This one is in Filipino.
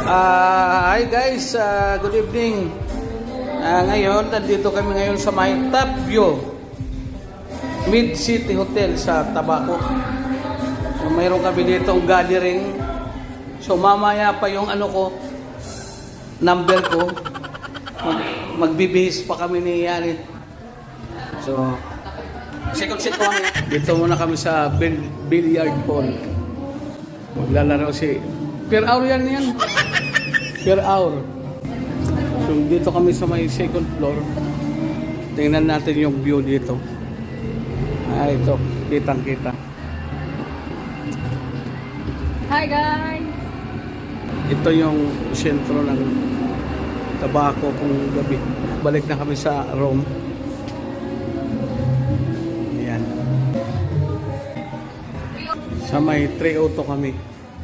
Hi guys, good evening. Ngayon, nandito kami ngayon sa may Top View Mid City Hotel sa Tabaco. So, mayroon kami dito ang gathering. So, mamaya pa yung number ko. Magbibihis pa kami ni Yanit. So, second set ko kami. Dito muna kami sa billiard hall. Maglalaro si... Per hour yan. Per hour. So, dito kami sa may second floor. Tingnan natin yung view dito. Ito. Kitang-kita. Hi guys! Ito yung sentro ng Tabaco kung gabi. Balik na kami sa Rome. Ayan. Sa may 302 kami.